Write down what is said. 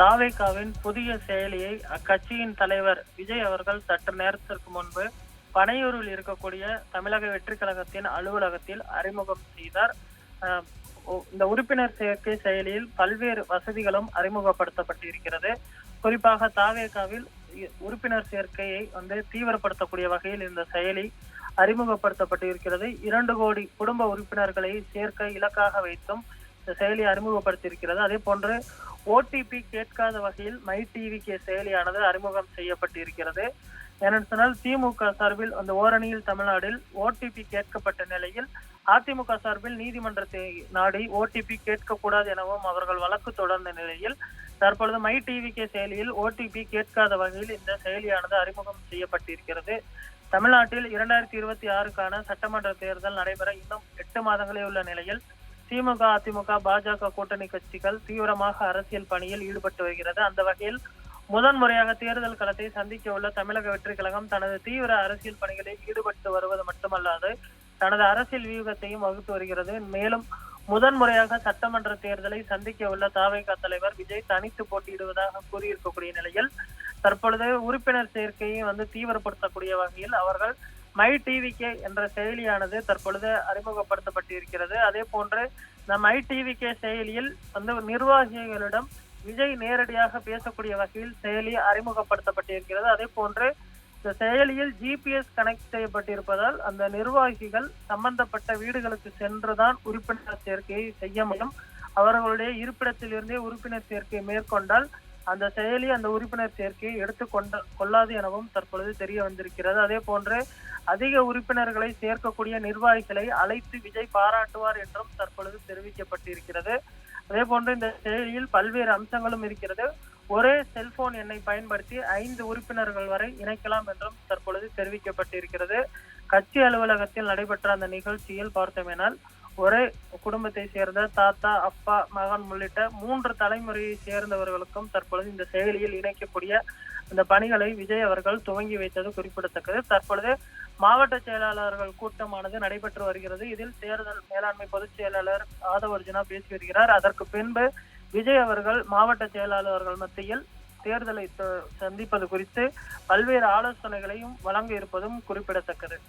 தாவேகாவின் புதிய செயலியை அக்கட்சியின் தலைவர் விஜய் அவர்கள் சற்று நேரத்திற்கு முன்பு பனையூரில் இருக்கக்கூடிய தமிழக வெற்றி கழகத்தின் அலுவலகத்தில் அறிமுகம் செய்தார். இந்த உறுப்பினர் சேர்க்கை செயலியில் பல்வேறு வசதிகளும் அறிமுகப்படுத்தப்பட்டிருக்கிறது. குறிப்பாக தாவேகாவில் உறுப்பினர் சேர்க்கையை தீவிரப்படுத்தக்கூடிய வகையில் இந்த செயலி அறிமுகப்படுத்தப்பட்டிருக்கிறது. 2 கோடி குடும்ப உறுப்பினர்களை சேர்க்க இலக்காக வைத்தும் இந்த செயலி அறிமுகப்படுத்தியிருக்கிறது. அதே போன்று ஓடிபி கேட்காத வகையில் மை டிவிகே செயலியானது அறிமுகம் செய்யப்பட்டிருக்கிறது. ஏனென்று சொன்னால் திமுக சார்பில் அந்த ஓரணியில் தமிழ்நாட்டில் ஓடிபி கேட்கப்பட்ட நிலையில் அதிமுக சார்பில் நீதிமன்றத்தை நாடி ஓடிபி கேட்கக்கூடாது எனவும் அவர்கள் வழக்கு தொடர்ந்த நிலையில் தற்பொழுது மை டிவிகே செயலியில் ஓடிபி கேட்காத வகையில் இந்த செயலியானது அறிமுகம் செய்யப்பட்டிருக்கிறது. தமிழ்நாட்டில் 2026க்கான சட்டமன்ற தேர்தல் நடைபெற இன்னும் 8 மாதங்களே உள்ள நிலையில் திமுக, அதிமுக, பாஜக கூட்டணி கட்சிகள் தீவிரமாக அரசியல் பணியில் ஈடுபட்டு வருகிறது. அந்த வகையில் முதன்முறையாக தேர்தல் களத்தை சந்திக்க உள்ள தமிழக வெற்றி கழகம் தனது தீவிர அரசியல் பணிகளில் ஈடுபட்டு வருவது மட்டுமல்லாது தனது அரசியல் வியூகத்தையும் வகுத்து வருகிறது. மேலும் முதன்முறையாக சட்டமன்ற தேர்தலை சந்திக்க உள்ள தாவேகா தலைவர் விஜய் தனித்து போட்டியிடுவதாக கூறியிருக்கக்கூடிய நிலையில் தற்பொழுது உறுப்பினர் சேர்க்கையை தீவிரப்படுத்தக்கூடிய வகையில் அவர்கள் மை டிவிகே என்ற செயலியானது தற்பொழுது அறிமுகப்படுத்தப்பட்டிருக்கிறது. அதே போன்று இந்த மை டிவிகே செயலியில் நிர்வாகிகளிடம் விஜய் நேரடியாக பேசக்கூடிய வகையில் செயலி அறிமுகப்படுத்தப்பட்டிருக்கிறது. அதே போன்று இந்த செயலியில் ஜிபிஎஸ் கனெக்ட் செய்யப்பட்டிருப்பதால் அந்த நிர்வாகிகள் சம்பந்தப்பட்ட வீடுகளுக்கு சென்றுதான் உறுப்பினர் சேர்க்கையை செய்ய முடியும். அவர்களுடைய இருப்பிடத்தில் இருந்தே உறுப்பினர் சேர்க்கையை மேற்கொண்டால் அந்த செயலி அந்த உறுப்பினர் சேர்க்கையை கொள்ளாது எனவும் தற்பொழுது தெரிய வந்திருக்கிறது. அதே போன்று அதிக உறுப்பினர்களை சேர்க்கக்கூடிய நிர்வாகிகளை அழைத்து விஜய் பாராட்டுவார் என்றும் தற்பொழுது தெரிவிக்கப்பட்டிருக்கிறது. அதே போன்று இந்த செயலியில் பல்வேறு அம்சங்களும் இருக்கிறது. ஒரே செல்போன் எண்ணை பயன்படுத்தி 5 உறுப்பினர்கள் வரை இணைக்கலாம் என்றும் தற்பொழுது தெரிவிக்கப்பட்டிருக்கிறது. கட்சி அலுவலகத்தில் நடைபெற்ற அந்த நிகழ்ச்சியில் பார்த்தோமேனால் ஒரே குடும்பத்தை சேர்ந்த தாத்தா, அப்பா, மகன் உள்ளிட்ட 3 தலைமுறையை சேர்ந்தவர்களுக்கும் தற்பொழுது இந்த செயலியில் இணைக்கக்கூடிய இந்த பணிகளை விஜய் அவர்கள் துவங்கி வைத்தது குறிப்பிடத்தக்கது. தற்பொழுது மாவட்ட செயலாளர்கள் கூட்டமானது நடைபெற்று வருகிறது. இதில் தேர்தல் மேலாண்மை பொதுச் செயலாளர் ஆதவ் அர்ஜுனா பேசி வருகிறார். அதற்கு பின்பு விஜய் அவர்கள் மாவட்ட செயலாளர்கள் மத்தியில் தேர்தலை சந்திப்பது குறித்து பல்வேறு ஆலோசனைகளையும் வழங்க இருப்பதும் குறிப்பிடத்தக்கது.